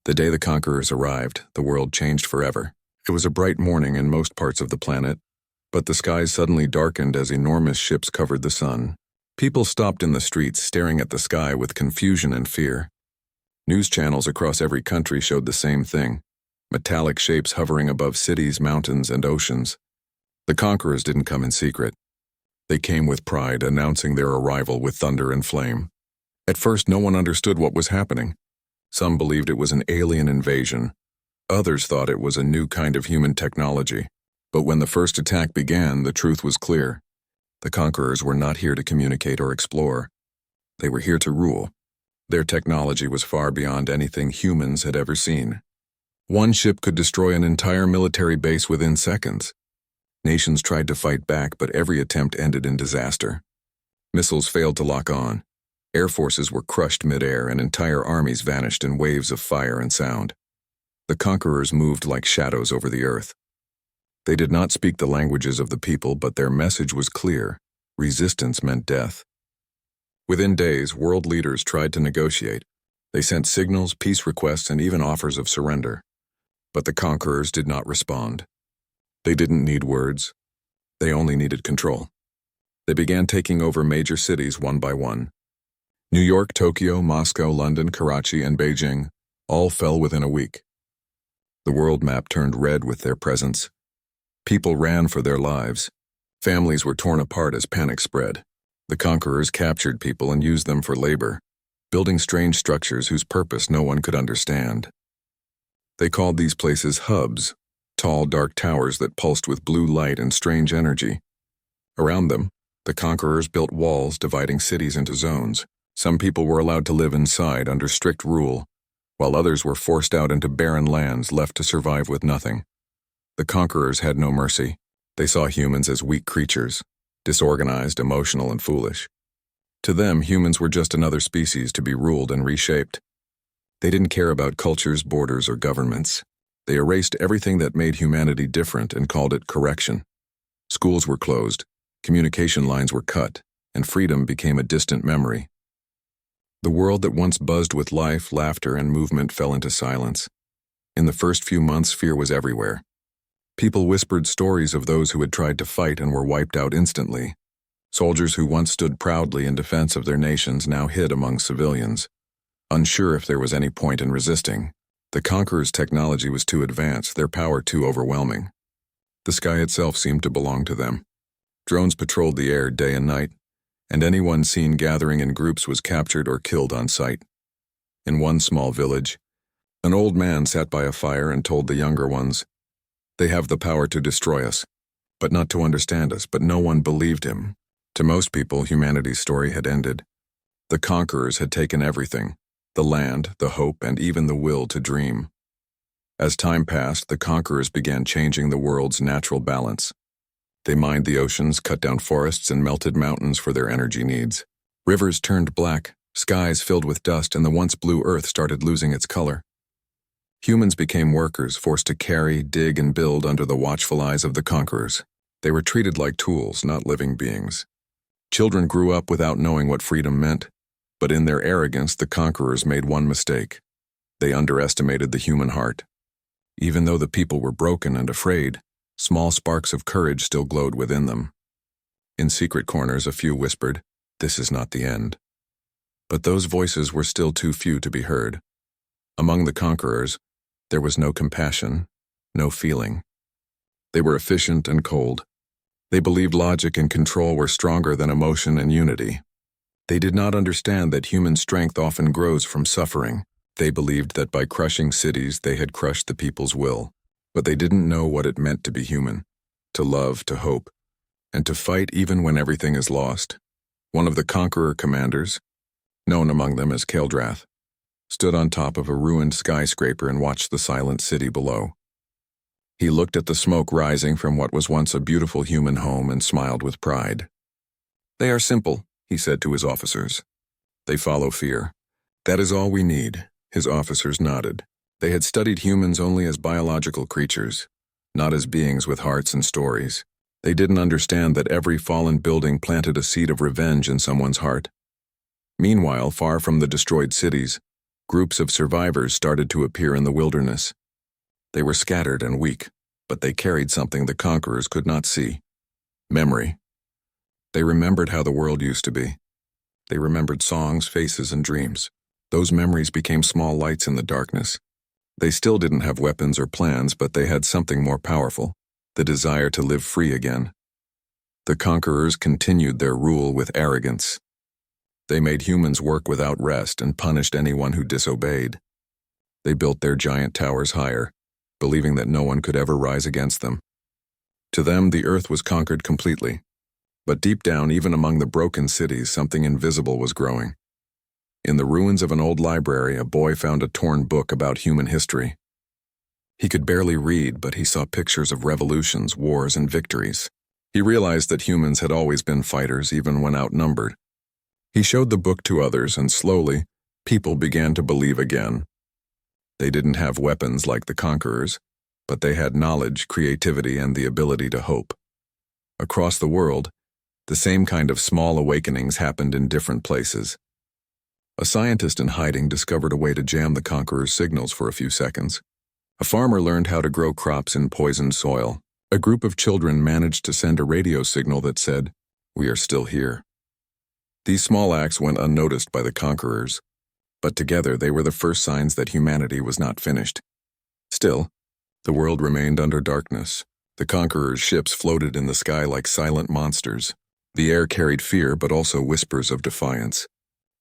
The day the Conquerors arrived, the world changed forever. It was a bright morning in most parts of the planet, but the skies suddenly darkened as enormous ships covered the sun. People stopped in the streets, staring at the sky with confusion and fear. News channels across every country showed the same thing: metallic shapes hovering above cities, mountains, and oceans. The Conquerors didn't come in secret. They came with pride, announcing their arrival with thunder and flame. At first, no one understood what was happening. Some believed it was an alien invasion. Others thought it was a new kind of human technology. But when the first attack began, the truth was clear. The Conquerors were not here to communicate or explore. They were here to rule. Their technology was far beyond anything humans had ever seen. One ship could destroy an entire military base within seconds. Nations tried to fight back, but every attempt ended in disaster. Missiles failed to lock on. Air forces were crushed mid-air, and entire armies vanished in waves of fire and sound. The Conquerors moved like shadows over the earth. They did not speak the languages of the people, but their message was clear: resistance meant death. Within days, world leaders tried to negotiate. They sent signals, peace requests, and even offers of surrender. But the Conquerors did not respond. They didn't need words. They only needed control. They began taking over major cities one by one. New York, Tokyo, Moscow, London, Karachi, and Beijing all fell within a week. The world map turned red with their presence. People ran for their lives. Families were torn apart as panic spread. The Conquerors captured people and used them for labor, building strange structures whose purpose no one could understand. They called these places hubs, tall, dark towers that pulsed with blue light and strange energy. Around them, the Conquerors built walls dividing cities into zones. Some people were allowed to live inside under strict rule, while others were forced out into barren lands left to survive with nothing. The Conquerors had no mercy. They saw humans as weak creatures, disorganized, emotional, and foolish. To them, humans were just another species to be ruled and reshaped. They didn't care about cultures, borders, or governments. They erased everything that made humanity different and called it correction. Schools were closed, communication lines were cut, and freedom became a distant memory. The world that once buzzed with life, laughter, and movement fell into silence. In the first few months, fear was everywhere. People whispered stories of those who had tried to fight and were wiped out instantly. Soldiers who once stood proudly in defense of their nations now hid among civilians, unsure if there was any point in resisting. The Conquerors' technology was too advanced, their power too overwhelming. The sky itself seemed to belong to them. Drones patrolled the air day and night, and anyone seen gathering in groups was captured or killed on sight. In one small village, an old man sat by a fire and told the younger ones, "They have the power to destroy us, but not to understand us," but no one believed him. To most people, humanity's story had ended. The Conquerors had taken everything: the land, the hope, and even the will to dream. As time passed, the Conquerors began changing the world's natural balance. They mined the oceans, cut down forests, and melted mountains for their energy needs. Rivers turned black, skies filled with dust, and the once blue earth started losing its color. Humans became workers, forced to carry, dig, and build under the watchful eyes of the Conquerors. They were treated like tools, not living beings. Children grew up without knowing what freedom meant, but in their arrogance, the Conquerors made one mistake. They underestimated the human heart. Even though the people were broken and afraid, small sparks of courage still glowed within them. In secret corners, a few whispered, "This is not the end." But those voices were still too few to be heard. Among the Conquerors, there was no compassion, no feeling. They were efficient and cold. They believed logic and control were stronger than emotion and unity. They did not understand that human strength often grows from suffering. They believed that by crushing cities, they had crushed the people's will. But they didn't know what it meant to be human, to love, to hope, and to fight even when everything is lost. One of the Conqueror commanders, known among them as Keldrath, stood on top of a ruined skyscraper and watched the silent city below. He looked at the smoke rising from what was once a beautiful human home and smiled with pride. "They are simple," he said to his officers. "They follow fear. That is all we need." His officers nodded. They had studied humans only as biological creatures, not as beings with hearts and stories. They didn't understand that every fallen building planted a seed of revenge in someone's heart. Meanwhile, far from the destroyed cities, Groups of survivors started to appear in the wilderness. They were scattered and weak, but they carried something the conquerors could not see: memory. They remembered how the world used to be. They remembered songs, faces, and dreams. Those memories became small lights in the darkness. They still didn't have weapons or plans, but they had something more powerful: the desire to live free again. The conquerors continued their rule with arrogance. They made humans work without rest and punished anyone who disobeyed. They built their giant towers higher, believing that no one could ever rise against them. To them, the earth was conquered completely. But deep down, even among the broken cities, something invisible was growing. In the ruins of an old library, a boy found a torn book about human history. He could barely read, but he saw pictures of revolutions, wars, and victories. He realized that humans had always been fighters, even when outnumbered. He showed the book to others, and slowly, people began to believe again. They didn't have weapons like the conquerors, but they had knowledge, creativity, and the ability to hope. Across the world, the same kind of small awakenings happened in different places. A scientist in hiding discovered a way to jam the conqueror's signals for a few seconds. A farmer learned how to grow crops in poisoned soil. A group of children managed to send a radio signal that said, "We are still here." These small acts went unnoticed by the conquerors, but together they were the first signs that humanity was not finished. Still, the world remained under darkness. The conquerors' ships floated in the sky like silent monsters. The air carried fear, but also whispers of defiance.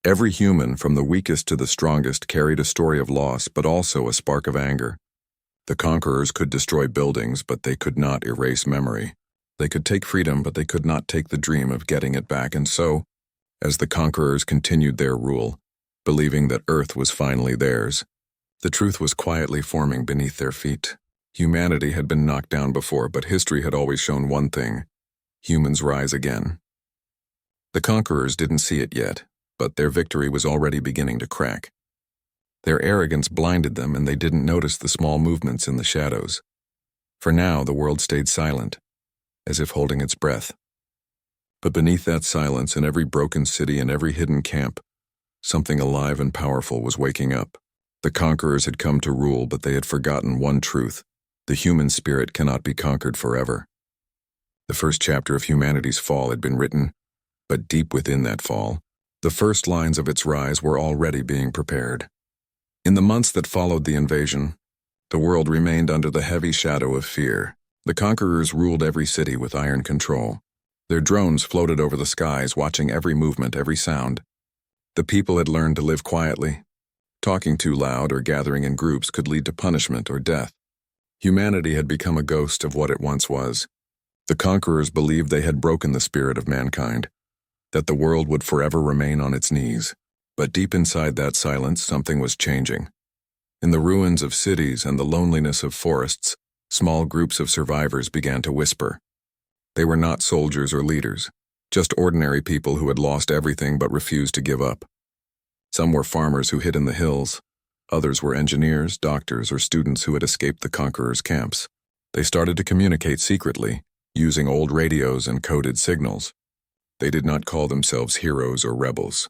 Every human, from the weakest to the strongest, carried a story of loss, but also a spark of anger. The conquerors could destroy buildings, but they could not erase memory. They could take freedom, but they could not take the dream of getting it back. And so, as the conquerors continued their rule, believing that Earth was finally theirs, the truth was quietly forming beneath their feet. Humanity had been knocked down before, but history had always shown one thing: humans rise again. The conquerors didn't see it yet, but their victory was already beginning to crack. Their arrogance blinded them, and they didn't notice the small movements in the shadows. For now, the world stayed silent, as if holding its breath. But beneath that silence, in every broken city and every hidden camp, something alive and powerful was waking up. The conquerors had come to rule, but they had forgotten one truth: the human spirit cannot be conquered forever. The first chapter of humanity's fall had been written, but deep within that fall, the first lines of its rise were already being prepared. In the months that followed the invasion, the world remained under the heavy shadow of fear. The conquerors ruled every city with iron control. Their drones floated over the skies, watching every movement, every sound. The people had learned to live quietly. Talking too loud or gathering in groups could lead to punishment or death. Humanity had become a ghost of what it once was. The conquerors believed they had broken the spirit of mankind, that the world would forever remain on its knees. But deep inside that silence, something was changing. In the ruins of cities and the loneliness of forests, small groups of survivors began to whisper. They were not soldiers or leaders, just ordinary people who had lost everything but refused to give up. Some were farmers who hid in the hills. Others were engineers, doctors, or students who had escaped the conquerors' camps. They started to communicate secretly, using old radios and coded signals. They did not call themselves heroes or rebels.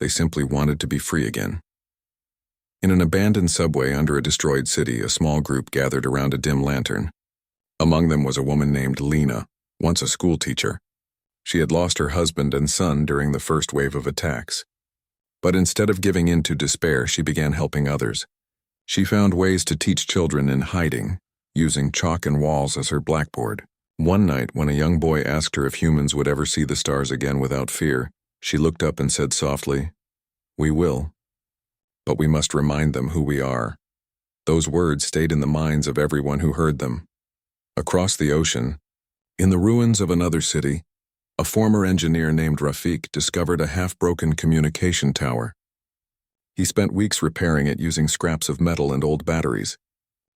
They simply wanted to be free again. In an abandoned subway under a destroyed city, a small group gathered around a dim lantern. Among them was a woman named Lena, once a schoolteacher. She had lost her husband and son during the first wave of attacks. But instead of giving in to despair, she began helping others. She found ways to teach children in hiding, using chalk and walls as her blackboard. One night, when a young boy asked her if humans would ever see the stars again without fear, she looked up and said softly, "We will. But we must remind them who we are." Those words stayed in the minds of everyone who heard them. Across the ocean, in the ruins of another city, a former engineer named Rafik discovered a half-broken communication tower. He spent weeks repairing it using scraps of metal and old batteries.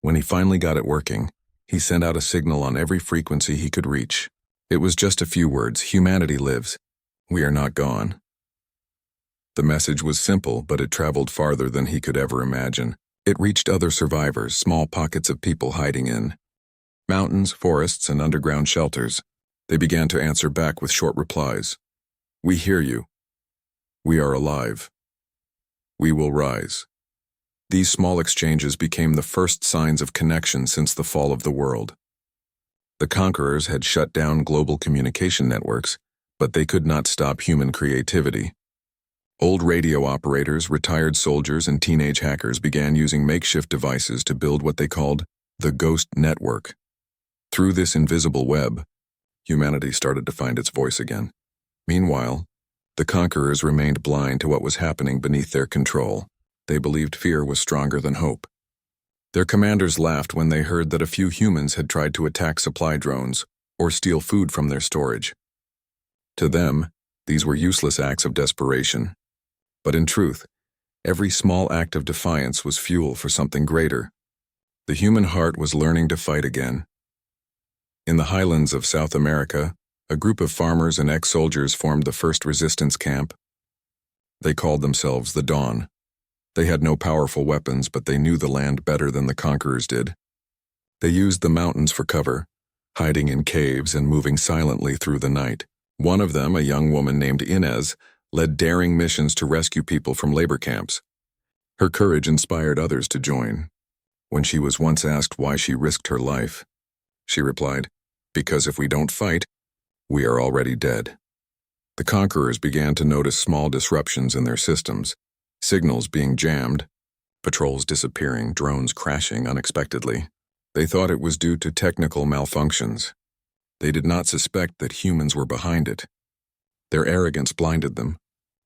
When he finally got it working, he sent out a signal on every frequency he could reach. It was just a few words: "Humanity lives. We are not gone." The message was simple, but it traveled farther than he could ever imagine. It reached other survivors, small pockets of people hiding in mountains, forests, and underground shelters. They began to answer back with short replies. "We hear you. We are alive. We will rise." These small exchanges became the first signs of connection since the fall of the world. The Conquerors had shut down global communication networks, but they could not stop human creativity. Old radio operators, retired soldiers, and teenage hackers began using makeshift devices to build what they called the Ghost Network. Through this invisible web, humanity started to find its voice again. Meanwhile, the Conquerors remained blind to what was happening beneath their control. They believed fear was stronger than hope. Their commanders laughed when they heard that a few humans had tried to attack supply drones or steal food from their storage. To them, these were useless acts of desperation. But in truth, every small act of defiance was fuel for something greater. The human heart was learning to fight again. In the highlands of South America, a group of farmers and ex-soldiers formed the first resistance camp. They called themselves the Dawn. They had no powerful weapons, but they knew the land better than the Conquerors did. They used the mountains for cover, hiding in caves and moving silently through the night. One of them, a young woman named Inez, led daring missions to rescue people from labor camps. Her courage inspired others to join. When she was once asked why she risked her life, she replied, "Because if we don't fight, we are already dead." The Conquerors began to notice small disruptions in their systems, signals being jammed, patrols disappearing, drones crashing unexpectedly. They thought it was due to technical malfunctions. They did not suspect that humans were behind it. Their arrogance blinded them.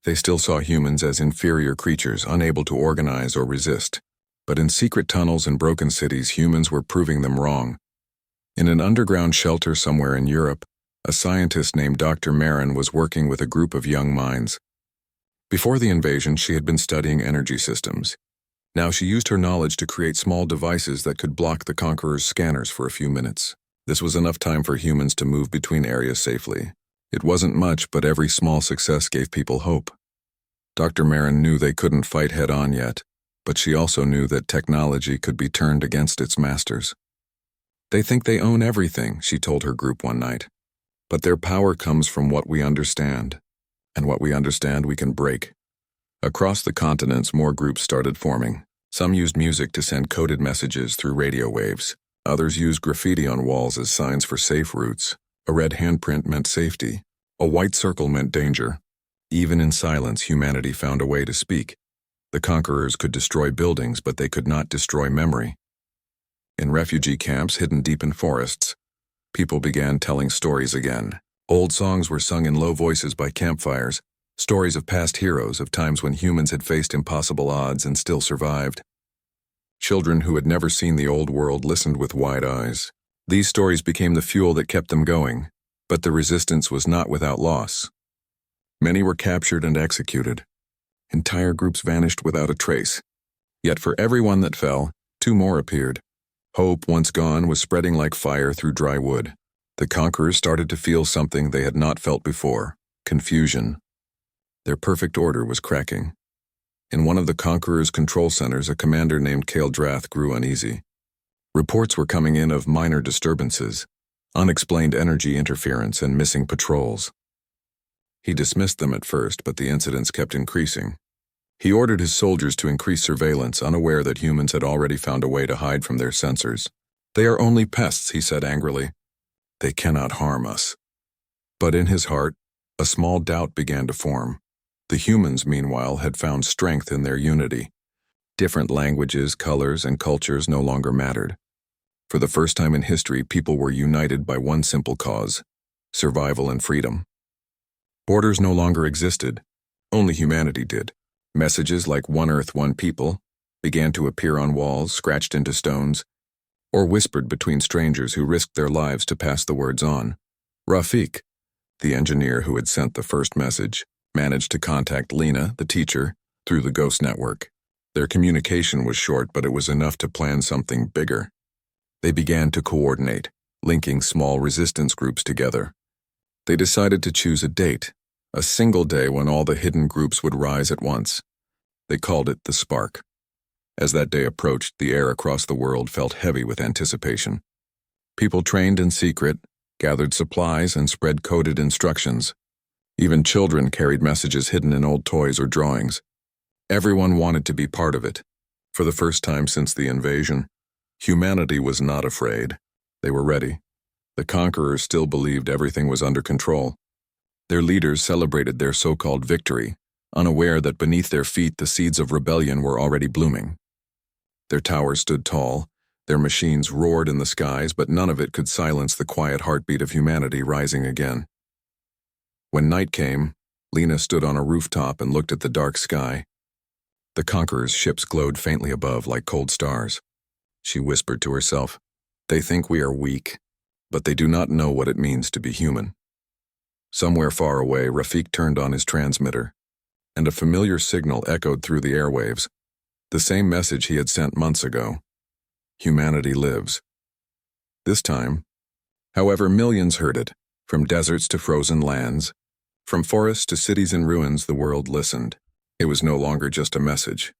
They still saw humans as inferior creatures, unable to organize or resist. But in secret tunnels and broken cities, humans were proving them wrong. In an underground shelter somewhere in Europe, a scientist named Dr. Marin was working with a group of young minds. Before the invasion, she had been studying energy systems. Now she used her knowledge to create small devices that could block the Conquerors' scanners for a few minutes. This was enough time for humans to move between areas safely. It wasn't much, but every small success gave people hope. Dr. Marin knew they couldn't fight head-on yet, but she also knew that technology could be turned against its masters. "They think they own everything," she told her group one night. "But their power comes from what we understand. And what we understand we can break." Across the continents, more groups started forming. Some used music to send coded messages through radio waves. Others used graffiti on walls as signs for safe routes. A red handprint meant safety. A white circle meant danger. Even in silence, humanity found a way to speak. The Conquerors could destroy buildings, but they could not destroy memory. In refugee camps hidden deep in forests, people began telling stories again. Old songs were sung in low voices by campfires, stories of past heroes, of times when humans had faced impossible odds and still survived. Children who had never seen the old world listened with wide eyes. These stories became the fuel that kept them going, but the resistance was not without loss. Many were captured and executed. Entire groups vanished without a trace. Yet for every one that fell, two more appeared. Hope, once gone, was spreading like fire through dry wood. The Conquerors started to feel something they had not felt before: confusion. Their perfect order was cracking. In one of the Conquerors' control centers, a commander named Kael'drath grew uneasy. Reports were coming in of minor disturbances, unexplained energy interference, and missing patrols. He dismissed them at first, but the incidents kept increasing. He ordered his soldiers to increase surveillance, unaware that humans had already found a way to hide from their sensors. "They are only pests," he said angrily. "They cannot harm us." But in his heart, a small doubt began to form. The humans, meanwhile, had found strength in their unity. Different languages, colors, and cultures no longer mattered. For the first time in history, people were united by one simple cause: survival and freedom. Borders no longer existed. Only humanity did. Messages like "One Earth, One People" began to appear on walls, scratched into stones, or whispered between strangers who risked their lives to pass the words on. Rafik, the engineer who had sent the first message, managed to contact Lena, the teacher, through the Ghost Network. Their communication was short, but it was enough to plan something bigger. They began to coordinate, linking small resistance groups together. They decided to choose a date, a single day when all the hidden groups would rise at once. They called it the Spark. As that day approached, the air across the world felt heavy with anticipation. People trained in secret, gathered supplies, and spread coded instructions. Even children carried messages hidden in old toys or drawings. Everyone wanted to be part of it. For the first time since the invasion, humanity was not afraid. They were ready. The Conquerors still believed everything was under control. Their leaders celebrated their so-called victory, unaware that beneath their feet the seeds of rebellion were already blooming. Their towers stood tall, their machines roared in the skies, but none of it could silence the quiet heartbeat of humanity rising again. When night came, Lena stood on a rooftop and looked at the dark sky. The Conquerors' ships glowed faintly above like cold stars. She whispered to herself, "They think we are weak, but they do not know what it means to be human." Somewhere far away, Rafik turned on his transmitter, and a familiar signal echoed through the airwaves, the same message he had sent months ago. Humanity lives. This time, however, millions heard it, from deserts to frozen lands, from forests to cities in ruins. The world listened. It was no longer just a message.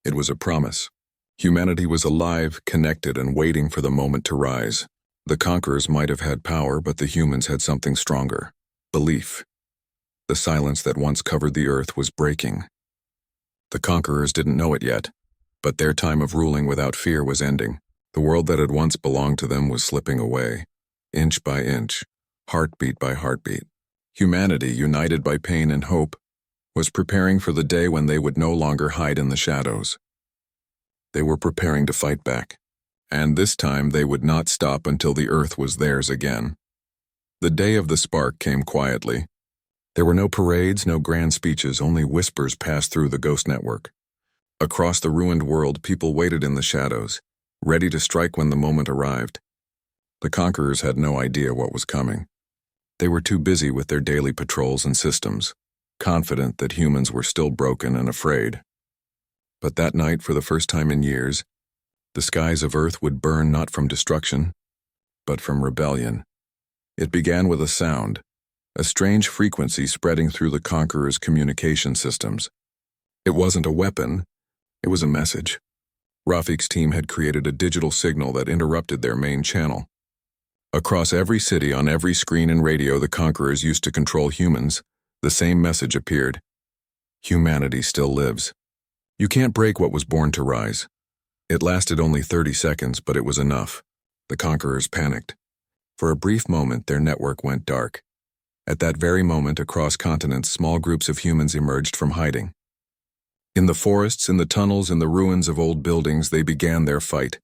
It was a promise. Humanity was alive, connected, and waiting for the moment to rise. The Conquerors might have had power, but the humans had something stronger: belief. The silence that once covered the earth was breaking. The Conquerors didn't know it yet, but their time of ruling without fear was ending. The world that had once belonged to them was slipping away, inch by inch, heartbeat by heartbeat. Humanity, united by pain and hope, was preparing for the day when they would no longer hide in the shadows. They were preparing to fight back, and this time they would not stop until the earth was theirs again. The day of the spark came quietly. There were no parades, no grand speeches, only whispers passed through the ghost network. Across the ruined world, people waited in the shadows, ready to strike when the moment arrived. The Conquerors had no idea what was coming. They were too busy with their daily patrols and systems, confident that humans were still broken and afraid. But that night, for the first time in years, the skies of Earth would burn not from destruction, but from rebellion. It began with a sound, a strange frequency spreading through the Conquerors' communication systems. It wasn't a weapon, it was a message. Rafik's team had created a digital signal that interrupted their main channel. Across every city, on every screen and radio the Conquerors used to control humans, the same message appeared: humanity still lives. You can't break what was born to rise. It lasted only 30 seconds, but it was enough. The Conquerors panicked. For a brief moment, their network went dark. At that very moment, across continents, small groups of humans emerged from hiding. In the forests, in the tunnels, in the ruins of old buildings, they began their fight.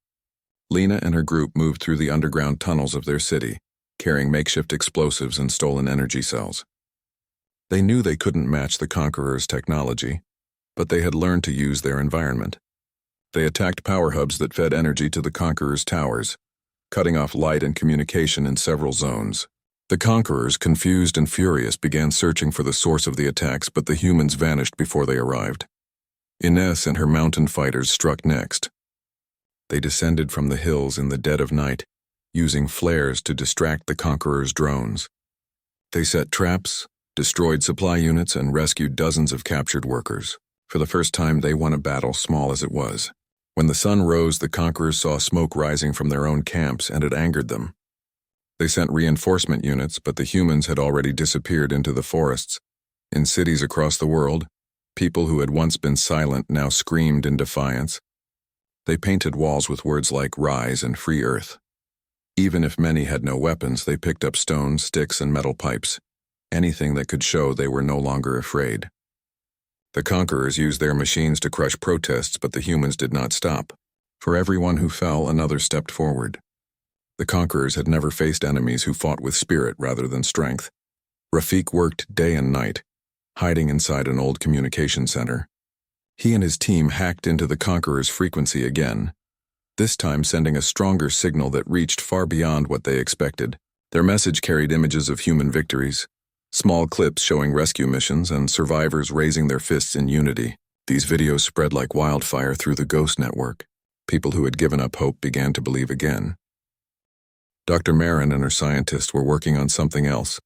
Lena and her group moved through the underground tunnels of their city, carrying makeshift explosives and stolen energy cells. They knew they couldn't match the Conquerors' technology, but they had learned to use their environment. They attacked power hubs that fed energy to the Conquerors' towers, cutting off light and communication in several zones. The Conquerors, confused and furious, began searching for the source of the attacks, but the humans vanished before they arrived. Ines and her mountain fighters struck next. They descended from the hills in the dead of night, using flares to distract the Conquerors' drones. They set traps, destroyed supply units, and rescued dozens of captured workers. For the first time, they won a battle, small as it was. When the sun rose, the Conquerors saw smoke rising from their own camps, and it angered them. They sent reinforcement units, but the humans had already disappeared into the forests. In cities across the world, people who had once been silent now screamed in defiance. They painted walls with words like "Rise" and "Free Earth." Even if many had no weapons, they picked up stones, sticks, and metal pipes, anything that could show they were no longer afraid. The Conquerors used their machines to crush protests, but the humans did not stop. For everyone who fell, another stepped forward. The Conquerors had never faced enemies who fought with spirit rather than strength. Rafik worked day and night, hiding inside an old communication center. He and his team hacked into the Conquerors' frequency again, this time sending a stronger signal that reached far beyond what they expected. Their message carried images of human victories, small clips showing rescue missions and survivors raising their fists in unity. These videos spread like wildfire through the ghost network. People who had given up hope began to believe again. Dr. Marin and her scientists were working on something else,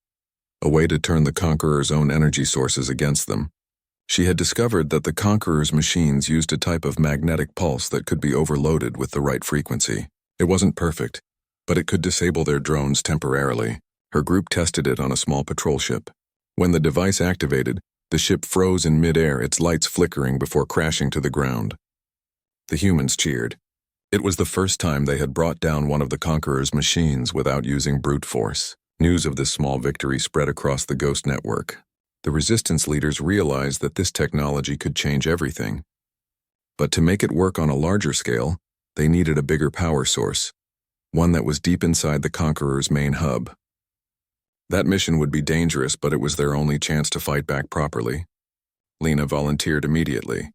a way to turn the Conquerors' own energy sources against them. She had discovered that the Conquerors' machines used a type of magnetic pulse that could be overloaded with the right frequency. It wasn't perfect, but it could disable their drones temporarily. Her group tested it on a small patrol ship. When the device activated, the ship froze in midair, its lights flickering before crashing to the ground. The humans cheered. It was the first time they had brought down one of the Conquerors' machines without using brute force. News of this small victory spread across the Ghost network. The resistance leaders realized that this technology could change everything. But to make it work on a larger scale, they needed a bigger power source, one that was deep inside the Conquerors' main hub. That mission would be dangerous, but it was their only chance to fight back properly. Lena volunteered immediately.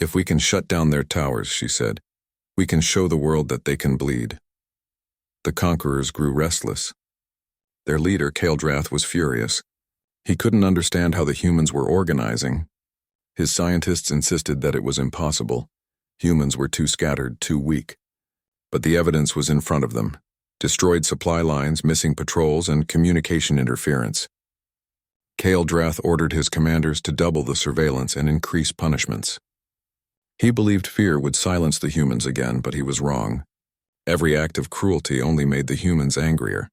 "If we can shut down their towers," she said, "we can show the world that they can bleed." The Conquerors grew restless. Their leader, Kael'drath, was furious. He couldn't understand how the humans were organizing. His scientists insisted that it was impossible. Humans were too scattered, too weak. But the evidence was in front of them. Destroyed supply lines, missing patrols, and communication interference. Kael'drath ordered his commanders to double the surveillance and increase punishments. He believed fear would silence the humans again, but he was wrong. Every act of cruelty only made the humans angrier.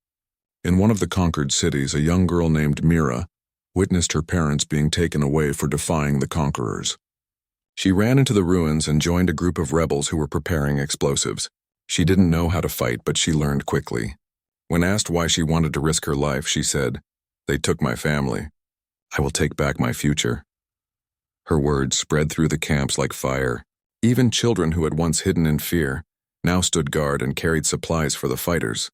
In one of the conquered cities, a young girl named Mira witnessed her parents being taken away for defying the Conquerors. She ran into the ruins and joined a group of rebels who were preparing explosives. She didn't know how to fight, but she learned quickly. When asked why she wanted to risk her life, she said, "They took my family. I will take back my future." Her words spread through the camps like fire. Even children who had once hidden in fear now stood guard and carried supplies for the fighters.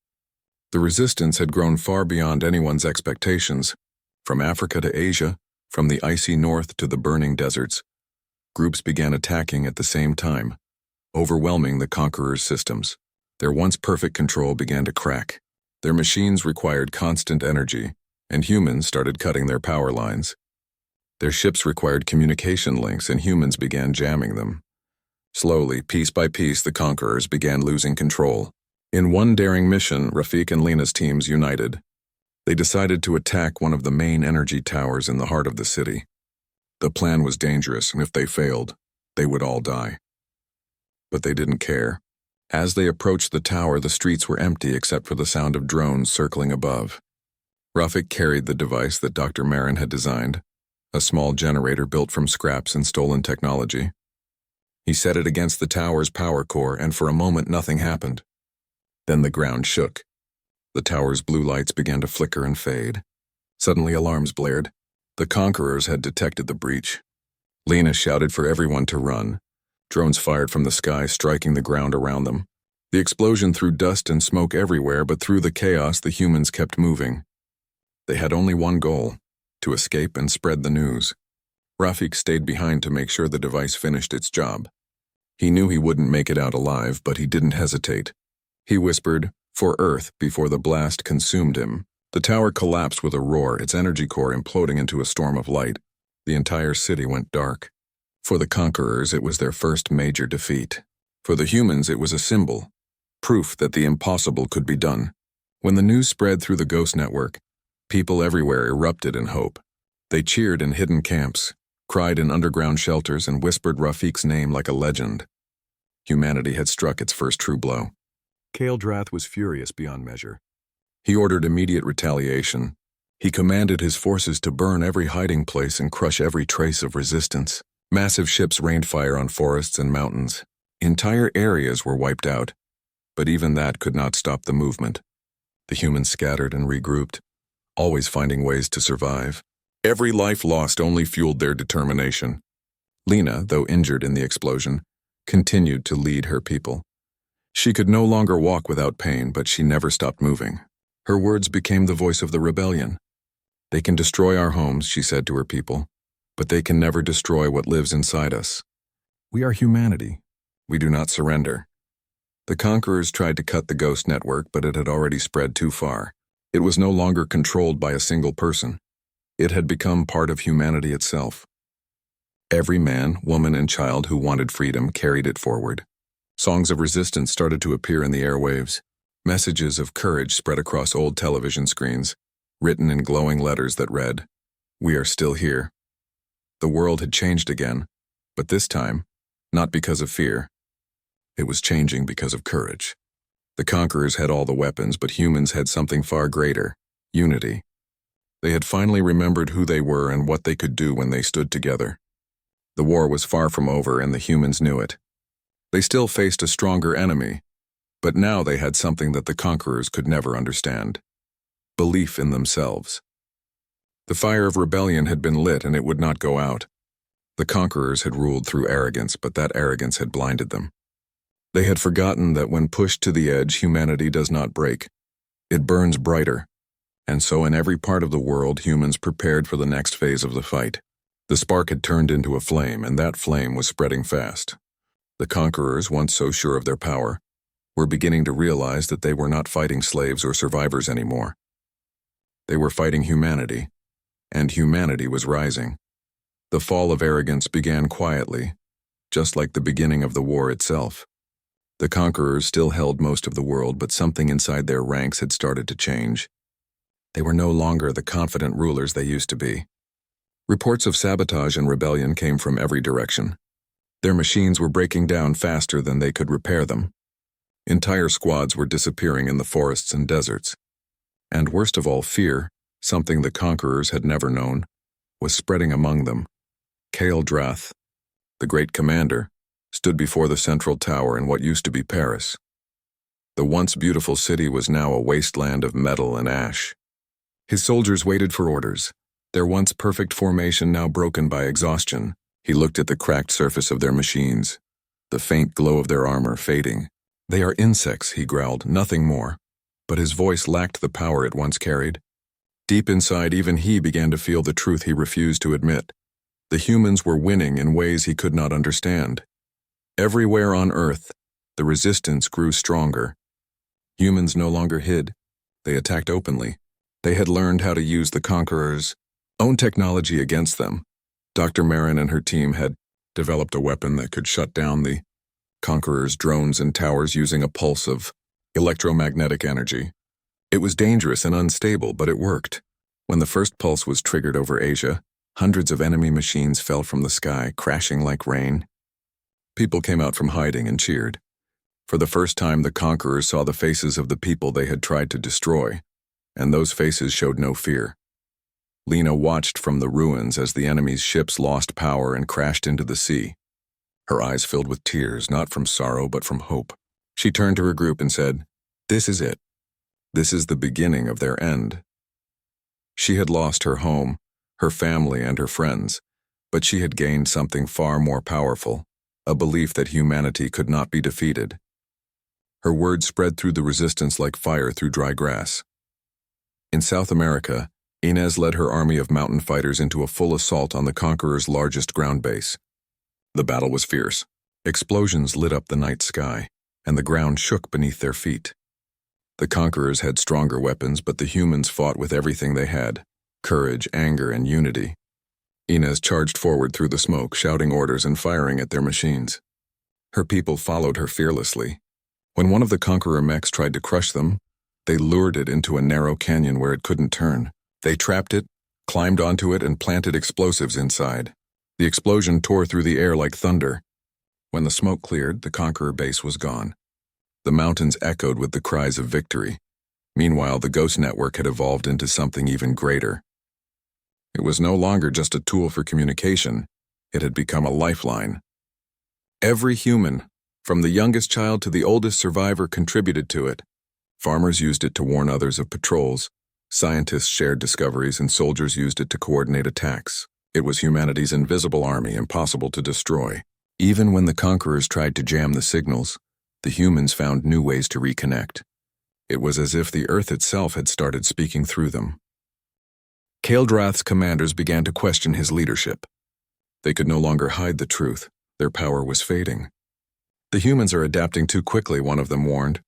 The resistance had grown far beyond anyone's expectations. From Africa to Asia, from the icy north to the burning deserts, groups began attacking at the same time, overwhelming the Conquerors' systems. Their once perfect control began to crack. Their machines required constant energy, and humans started cutting their power lines. Their ships required communication links, and humans began jamming them. Slowly, piece by piece, the Conquerors began losing control. In one daring mission, Rafik and Lena's teams united. They decided to attack one of the main energy towers in the heart of the city. The plan was dangerous, and if they failed, they would all die. But they didn't care. As they approached the tower, the streets were empty except for the sound of drones circling above. Rafik carried the device that Dr. Marin had designed, a small generator built from scraps and stolen technology. He set it against the tower's power core, and for a moment nothing happened. Then the ground shook. The tower's blue lights began to flicker and fade. Suddenly alarms blared. The Conquerors had detected the breach. Lena shouted for everyone to run. Drones fired from the sky, striking the ground around them. The explosion threw dust and smoke everywhere, but through the chaos the humans kept moving. They had only one goal: to escape and spread the news. Rafik stayed behind to make sure the device finished its job. He knew he wouldn't make it out alive, but he didn't hesitate. He whispered, "For Earth," before the blast consumed him. The tower collapsed with a roar, its energy core imploding into a storm of light. The entire city went dark. For the Conquerors, it was their first major defeat. For the humans, it was a symbol, proof that the impossible could be done. When the news spread through the Ghost network, people everywhere erupted in hope. They cheered in hidden camps, cried in underground shelters, and whispered Rafik's name like a legend. Humanity had struck its first true blow. Kael'drath was furious beyond measure. He ordered immediate retaliation. He commanded his forces to burn every hiding place and crush every trace of resistance. Massive ships rained fire on forests and mountains. Entire areas were wiped out, but even that could not stop the movement. The humans scattered and regrouped, always finding ways to survive. Every life lost only fueled their determination. Lena, though injured in the explosion, continued to lead her people. She could no longer walk without pain, but she never stopped moving. Her words became the voice of the rebellion. "They can destroy our homes," she said to her people, "but they can never destroy what lives inside us. We are humanity. We do not surrender." The Conquerors tried to cut the Ghost network, but it had already spread too far. It was no longer controlled by a single person. It had become part of humanity itself. Every man, woman, and child who wanted freedom carried it forward. Songs of resistance started to appear in the airwaves. Messages of courage spread across old television screens, written in glowing letters that read, "We are still here." The world had changed again, but this time, not because of fear. It was changing because of courage. The Conquerors had all the weapons, but humans had something far greater: unity. They had finally remembered who they were and what they could do when they stood together. The war was far from over, and the humans knew it. They still faced a stronger enemy, but now they had something that the Conquerors could never understand: belief in themselves. The fire of rebellion had been lit and it would not go out. The Conquerors had ruled through arrogance, but that arrogance had blinded them. They had forgotten that when pushed to the edge, humanity does not break. It burns brighter. And so in every part of the world, humans prepared for the next phase of the fight. The spark had turned into a flame, and that flame was spreading fast. The Conquerors, once so sure of their power, were beginning to realize that they were not fighting slaves or survivors anymore. They were fighting humanity, and humanity was rising. The fall of arrogance began quietly, just like the beginning of the war itself. The Conquerors still held most of the world, but something inside their ranks had started to change. They were no longer the confident rulers they used to be. Reports of sabotage and rebellion came from every direction. Their machines were breaking down faster than they could repair them. Entire squads were disappearing in the forests and deserts. And worst of all, fear, something the Conquerors had never known, was spreading among them. Drath, the great commander, stood before the central tower in what used to be Paris. The once beautiful city was now a wasteland of metal and ash. His soldiers waited for orders, their once perfect formation now broken by exhaustion. He looked at the cracked surface of their machines, the faint glow of their armor fading. "They are insects," he growled, "nothing more." But his voice lacked the power it once carried. Deep inside, even he began to feel the truth he refused to admit. The humans were winning in ways he could not understand. Everywhere on Earth, the resistance grew stronger. Humans no longer hid. They attacked openly. They had learned how to use the Conquerors' own technology against them. Dr. Marin and her team had developed a weapon that could shut down the Conquerors' drones and towers using a pulse of electromagnetic energy. It was dangerous and unstable, but it worked. When the first pulse was triggered over Asia, hundreds of enemy machines fell from the sky, crashing like rain. People came out from hiding and cheered. For the first time, the Conquerors saw the faces of the people they had tried to destroy, and those faces showed no fear. Lena watched from the ruins as the enemy's ships lost power and crashed into the sea. Her eyes filled with tears, not from sorrow but from hope. She turned to her group and said, "This is it. This is the beginning of their end." She had lost her home, her family, and her friends, but she had gained something far more powerful, a belief that humanity could not be defeated. Her words spread through the resistance like fire through dry grass. In South America, Inez led her army of mountain fighters into a full assault on the Conquerors' largest ground base. The battle was fierce. Explosions lit up the night sky, and the ground shook beneath their feet. The Conquerors had stronger weapons, but the humans fought with everything they had: courage, anger, and unity. Inez charged forward through the smoke, shouting orders and firing at their machines. Her people followed her fearlessly. When one of the Conqueror mechs tried to crush them, they lured it into a narrow canyon where it couldn't turn. They trapped it, climbed onto it, and planted explosives inside. The explosion tore through the air like thunder. When the smoke cleared, the Conqueror base was gone. The mountains echoed with the cries of victory. Meanwhile, the Ghost Network had evolved into something even greater. It was no longer just a tool for communication. It had become a lifeline. Every human, from the youngest child to the oldest survivor, contributed to it. Farmers used it to warn others of patrols. Scientists shared discoveries, and soldiers used it to coordinate attacks. It was humanity's invisible army, impossible to destroy. Even when the Conquerors tried to jam the signals, the humans found new ways to reconnect. It was as if the Earth itself had started speaking through them. Drath's commanders began to question his leadership. They could no longer hide the truth. Their power was fading. "The humans are adapting too quickly," one of them warned.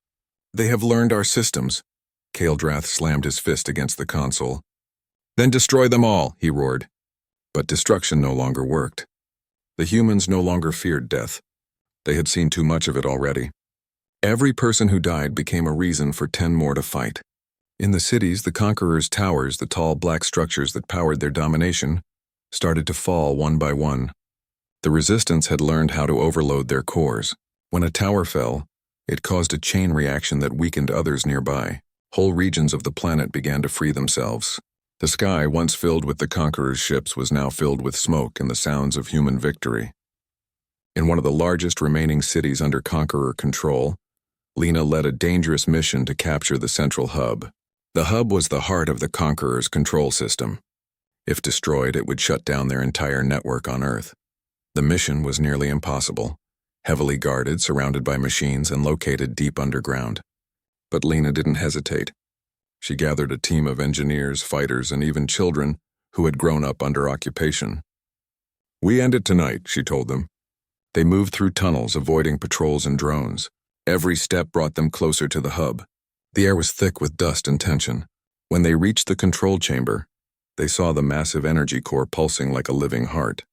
"They have learned our systems." Drath slammed his fist against the console. "Then destroy them all," he roared. But destruction no longer worked. The humans no longer feared death. They had seen too much of it already. Every person who died became a reason for 10 more to fight. In the cities, the Conquerors' towers, the tall black structures that powered their domination, started to fall one by one. The resistance had learned how to overload their cores. When a tower fell, it caused a chain reaction that weakened others nearby. Whole regions of the planet began to free themselves. The sky, once filled with the Conquerors' ships, was now filled with smoke and the sounds of human victory. In one of the largest remaining cities under Conqueror control, Lena led a dangerous mission to capture the central hub. The hub was the heart of the Conqueror's control system. If destroyed, it would shut down their entire network on Earth. The mission was nearly impossible, heavily guarded, surrounded by machines, and located deep underground. But Lena didn't hesitate. She gathered a team of engineers, fighters, and even children who had grown up under occupation. "We end it tonight," she told them. They moved through tunnels, avoiding patrols and drones. Every step brought them closer to the hub. The air was thick with dust and tension. When they reached the control chamber, they saw the massive energy core pulsing like a living heart.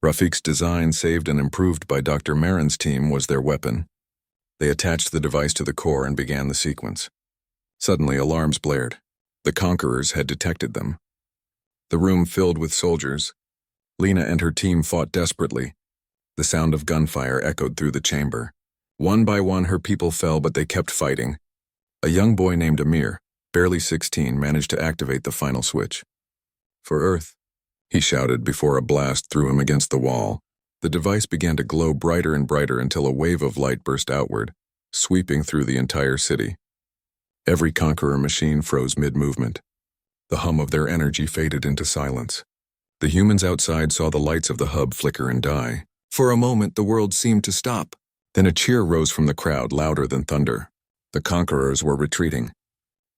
Rafiq's design, saved and improved by Dr. Marin's team, was their weapon. They attached the device to the core and began the sequence. Suddenly, alarms blared. The Conquerors had detected them. The room filled with soldiers. Lena and her team fought desperately. The sound of gunfire echoed through the chamber. One by one, her people fell, but they kept fighting. A young boy named Amir, barely 16, managed to activate the final switch. "For Earth," he shouted before a blast threw him against the wall. The device began to glow brighter and brighter until a wave of light burst outward, sweeping through the entire city. Every Conqueror machine froze mid-movement. The hum of their energy faded into silence. The humans outside saw the lights of the hub flicker and die. For a moment, the world seemed to stop. Then a cheer rose from the crowd, louder than thunder. The Conquerors were retreating.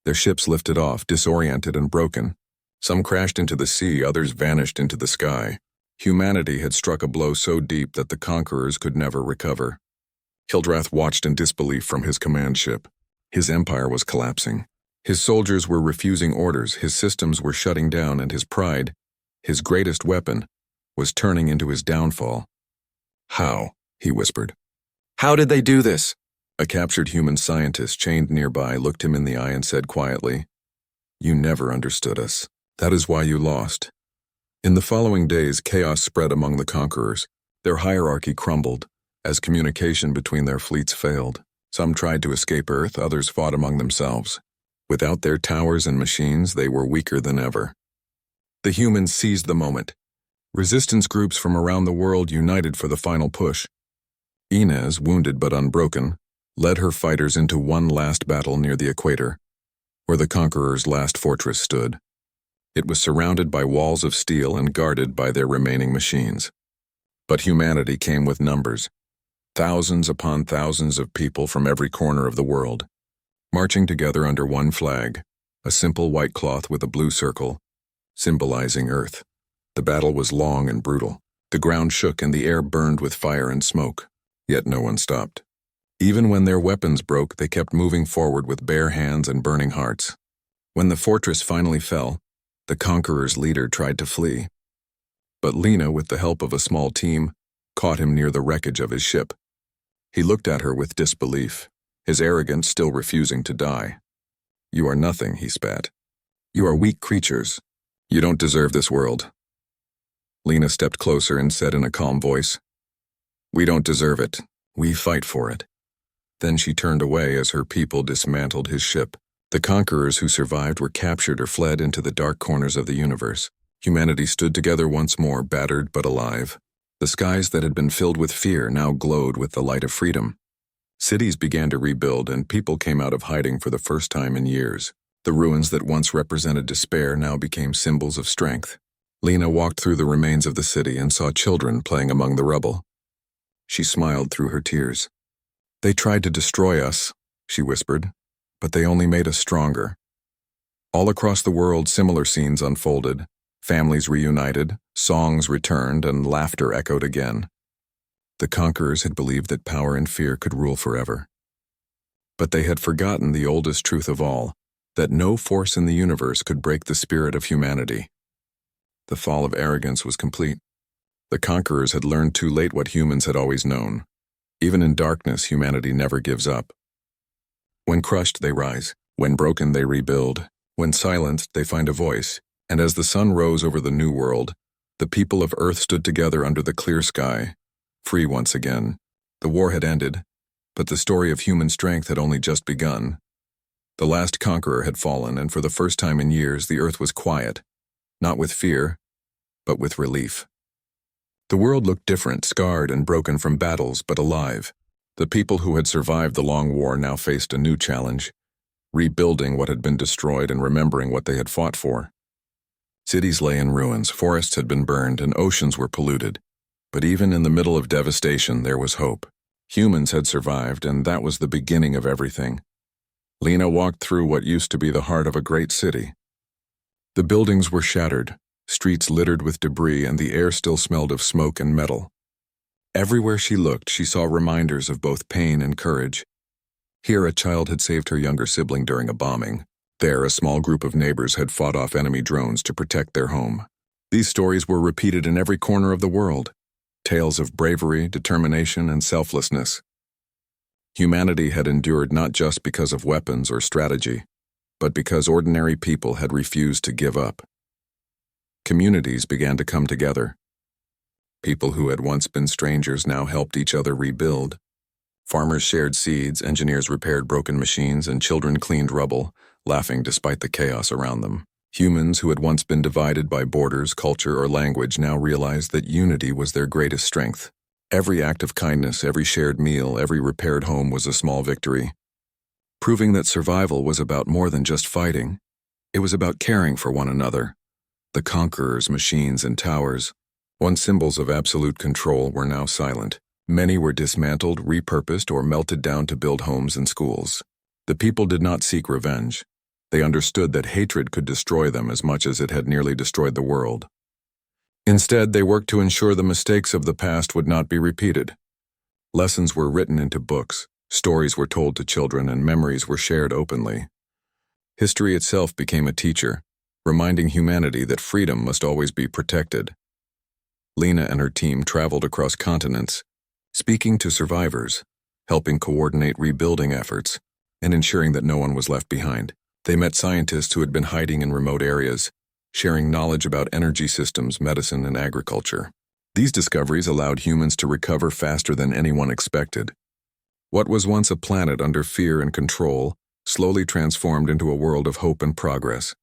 Their ships lifted off, disoriented and broken. Some crashed into the sea, others vanished into the sky. Humanity had struck a blow so deep that the Conquerors could never recover. Hildrath watched in disbelief from his command ship. His empire was collapsing. His soldiers were refusing orders, his systems were shutting down, and his pride, his greatest weapon, was turning into his downfall. "How?" he whispered. "How did they do this?" A captured human scientist chained nearby looked him in the eye and said quietly, "You never understood us. That is why you lost." In the following days, chaos spread among the Conquerors. Their hierarchy crumbled as communication between their fleets failed. Some tried to escape Earth, others fought among themselves. Without their towers and machines, they were weaker than ever. The humans seized the moment. Resistance groups from around the world united for the final push. Inez, wounded but unbroken, led her fighters into one last battle near the equator, where the Conquerors' last fortress stood. It was surrounded by walls of steel and guarded by their remaining machines. But humanity came with numbers. Thousands upon thousands of people from every corner of the world, marching together under one flag, a simple white cloth with a blue circle, symbolizing Earth. The battle was long and brutal. The ground shook and the air burned with fire and smoke, yet no one stopped. Even when their weapons broke, they kept moving forward with bare hands and burning hearts. When the fortress finally fell, the Conqueror's leader tried to flee. But Lena, with the help of a small team, caught him near the wreckage of his ship. He looked at her with disbelief, his arrogance still refusing to die. "You are nothing," he spat. "You are weak creatures. You don't deserve this world." Lena stepped closer and said in a calm voice, "We don't deserve it. We fight for it." Then she turned away as her people dismantled his ship. The Conquerors who survived were captured or fled into the dark corners of the universe. Humanity stood together once more, battered but alive. The skies that had been filled with fear now glowed with the light of freedom. Cities began to rebuild, and people came out of hiding for the first time in years. The ruins that once represented despair now became symbols of strength. Lena walked through the remains of the city and saw children playing among the rubble. She smiled through her tears. "They tried to destroy us," she whispered, "but they only made us stronger." All across the world, similar scenes unfolded. Families reunited, songs returned, and laughter echoed again. The Conquerors had believed that power and fear could rule forever. But they had forgotten the oldest truth of all, that no force in the universe could break the spirit of humanity. The fall of arrogance was complete. The Conquerors had learned too late what humans had always known. Even in darkness, humanity never gives up. When crushed, they rise. When broken, they rebuild. When silenced, they find a voice. And as the sun rose over the new world, the people of Earth stood together under the clear sky, free once again. The war had ended, but the story of human strength had only just begun. The last conqueror had fallen, and for the first time in years, the Earth was quiet, not with fear, but with relief. The world looked different, scarred and broken from battles, but alive. The people who had survived the long war now faced a new challenge, rebuilding what had been destroyed and remembering what they had fought for. Cities lay in ruins, forests had been burned, and oceans were polluted. But even in the middle of devastation, there was hope. Humans had survived, and that was the beginning of everything. Lena walked through what used to be the heart of a great city. The buildings were shattered, streets littered with debris, and the air still smelled of smoke and metal. Everywhere she looked, she saw reminders of both pain and courage. Here, a child had saved her younger sibling during a bombing. There, a small group of neighbors had fought off enemy drones to protect their home. These stories were repeated in every corner of the world. Tales of bravery, determination, and selflessness. Humanity had endured not just because of weapons or strategy, but because ordinary people had refused to give up. Communities began to come together. People who had once been strangers now helped each other rebuild. Farmers shared seeds, engineers repaired broken machines, and children cleaned rubble, laughing despite the chaos around them. Humans who had once been divided by borders, culture, or language now realized that unity was their greatest strength. Every act of kindness, every shared meal, every repaired home was a small victory, proving that survival was about more than just fighting. It was about caring for one another. The conquerors, machines, and towers, once symbols of absolute control, were now silent. Many were dismantled, repurposed, or melted down to build homes and schools. The people did not seek revenge. They understood that hatred could destroy them as much as it had nearly destroyed the world. Instead, they worked to ensure the mistakes of the past would not be repeated. Lessons were written into books, stories were told to children, and memories were shared openly. History itself became a teacher, reminding humanity that freedom must always be protected. Lena and her team traveled across continents, speaking to survivors, helping coordinate rebuilding efforts, and ensuring that no one was left behind. They met scientists who had been hiding in remote areas, sharing knowledge about energy systems, medicine, and agriculture. These discoveries allowed humans to recover faster than anyone expected. What was once a planet under fear and control slowly transformed into a world of hope and progress.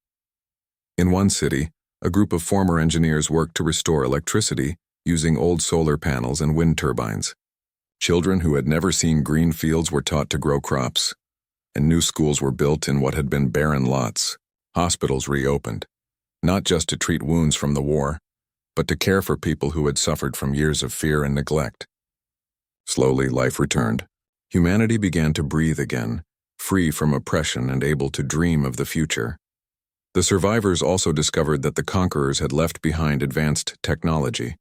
In one city, a group of former engineers worked to restore electricity using old solar panels and wind turbines. Children who had never seen green fields were taught to grow crops, and new schools were built in what had been barren lots. Hospitals reopened, not just to treat wounds from the war, but to care for people who had suffered from years of fear and neglect. Slowly, life returned. Humanity began to breathe again, free from oppression and able to dream of the future. The survivors also discovered that the conquerors had left behind advanced technology,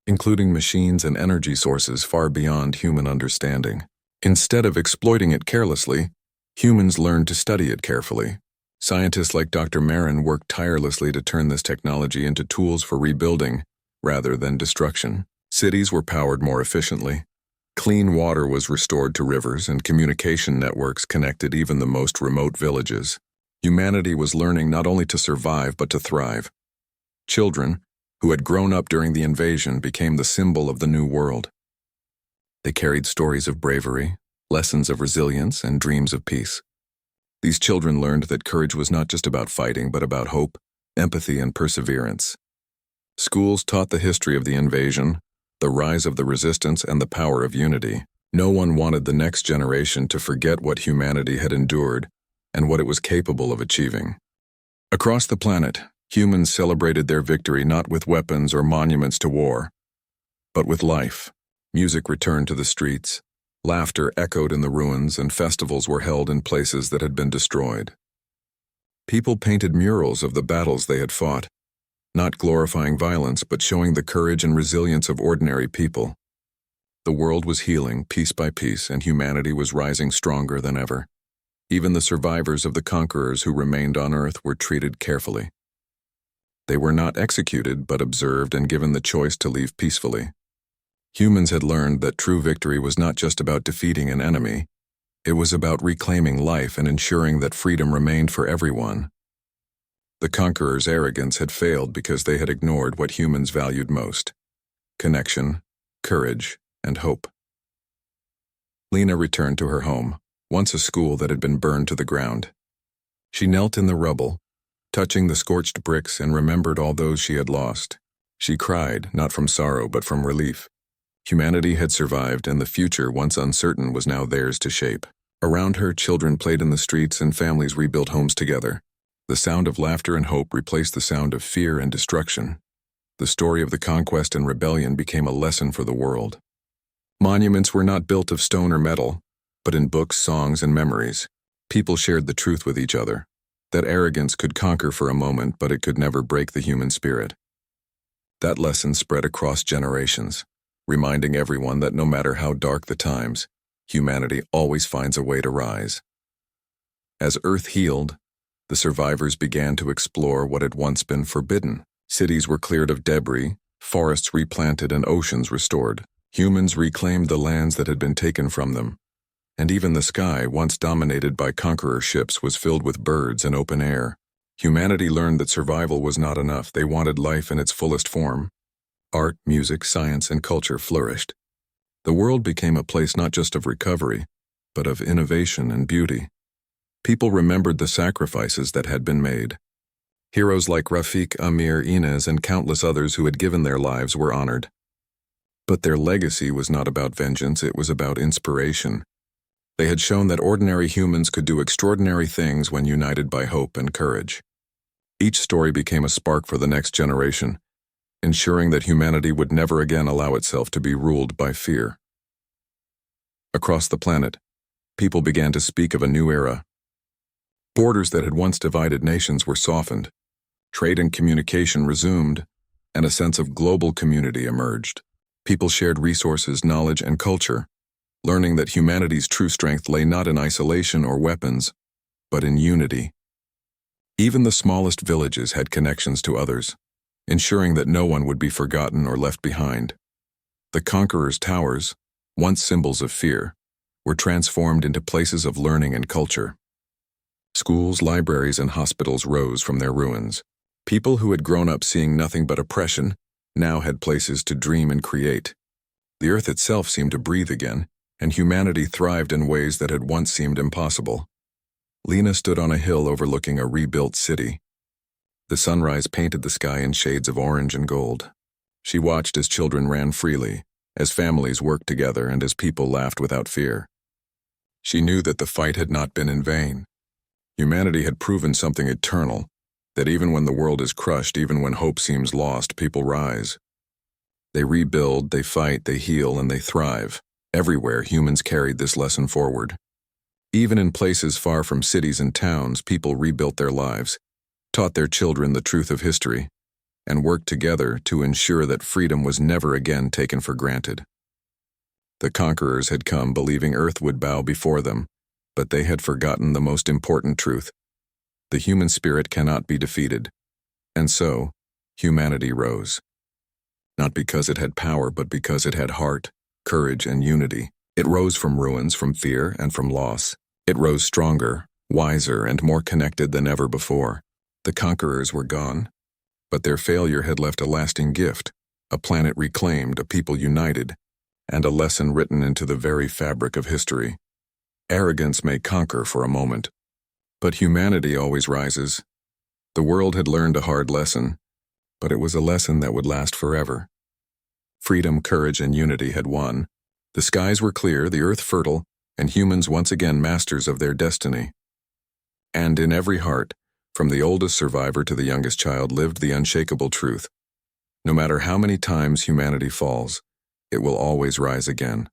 including machines and energy sources far beyond human understanding. Instead of exploiting it carelessly, humans learned to study it carefully. Scientists like Dr. Marin worked tirelessly to turn this technology into tools for rebuilding rather than destruction. Cities were powered more efficiently. Clean water was restored to rivers, and communication networks connected even the most remote villages. Humanity was learning not only to survive but to thrive. Children, who had grown up during the invasion, became the symbol of the new world. They carried stories of bravery, lessons of resilience, and dreams of peace. These children learned that courage was not just about fighting, but about hope, empathy, and perseverance. Schools taught the history of the invasion, the rise of the resistance, and the power of unity. No one wanted the next generation to forget what humanity had endured and what it was capable of achieving. Across the planet, humans celebrated their victory not with weapons or monuments to war, but with life. Music returned to the streets, laughter echoed in the ruins, and festivals were held in places that had been destroyed. People painted murals of the battles they had fought, not glorifying violence but showing the courage and resilience of ordinary people. The world was healing piece by piece, and humanity was rising stronger than ever. Even the survivors of the conquerors who remained on Earth were treated carefully. They were not executed but observed and given the choice to leave peacefully. Humans had learned that true victory was not just about defeating an enemy. It was about reclaiming life and ensuring that freedom remained for everyone. The conquerors' arrogance had failed because they had ignored what humans valued most: connection, courage, and hope. Lena returned to her home, once a school that had been burned to the ground. She knelt in the rubble, touching the scorched bricks, and remembered all those she had lost. She cried, not from sorrow but from relief. Humanity had survived, and the future, once uncertain, was now theirs to shape. Around her, children played in the streets and families rebuilt homes together. The sound of laughter and hope replaced the sound of fear and destruction. The story of the conquest and rebellion became a lesson for the world. Monuments were not built of stone or metal, but in books, songs, and memories. People shared the truth with each other, that arrogance could conquer for a moment, but it could never break the human spirit. That lesson spread across generations, reminding everyone that no matter how dark the times, humanity always finds a way to rise. As Earth healed, the survivors began to explore what had once been forbidden. Cities were cleared of debris, forests replanted, and oceans restored. Humans reclaimed the lands that had been taken from them, and even the sky, once dominated by conqueror ships, was filled with birds and open air. Humanity learned that survival was not enough. They wanted life in its fullest form. Art, music, science, and culture flourished. The world became a place not just of recovery, but of innovation and beauty. People remembered the sacrifices that had been made. Heroes like Rafik, Amir, Inez, and countless others who had given their lives were honored. But their legacy was not about vengeance, it was about inspiration. They had shown that ordinary humans could do extraordinary things when united by hope and courage. Each story became a spark for the next generation, ensuring that humanity would never again allow itself to be ruled by fear. Across the planet, people began to speak of a new era. Borders that had once divided nations were softened, trade and communication resumed, and a sense of global community emerged. People shared resources, knowledge, and culture, learning that humanity's true strength lay not in isolation or weapons, but in unity. Even the smallest villages had connections to others, ensuring that no one would be forgotten or left behind. The Conquerors' towers, once symbols of fear, were transformed into places of learning and culture. Schools, libraries, and hospitals rose from their ruins. People who had grown up seeing nothing but oppression now had places to dream and create. The earth itself seemed to breathe again, and humanity thrived in ways that had once seemed impossible. Lena stood on a hill overlooking a rebuilt city. The sunrise painted the sky in shades of orange and gold. She watched as children ran freely, as families worked together, and as people laughed without fear. She knew that the fight had not been in vain. Humanity had proven something eternal, that even when the world is crushed, even when hope seems lost, people rise. They rebuild, they fight, they heal, and they thrive. Everywhere, humans carried this lesson forward. Even in places far from cities and towns, people rebuilt their lives, taught their children the truth of history, and worked together to ensure that freedom was never again taken for granted. The conquerors had come believing Earth would bow before them, but they had forgotten the most important truth. The human spirit cannot be defeated. And so, humanity rose. Not because it had power, but because it had heart, courage, and unity. It rose from ruins, from fear, and from loss. It rose stronger, wiser, and more connected than ever before. The conquerors were gone, but their failure had left a lasting gift, a planet reclaimed, a people united, and a lesson written into the very fabric of history. Arrogance may conquer for a moment, but humanity always rises. The world had learned a hard lesson, but it was a lesson that would last forever. Freedom, courage, and unity had won. The skies were clear, the earth fertile, and humans once again masters of their destiny. And in every heart, from the oldest survivor to the youngest child, lived the unshakable truth. No matter how many times humanity falls, it will always rise again.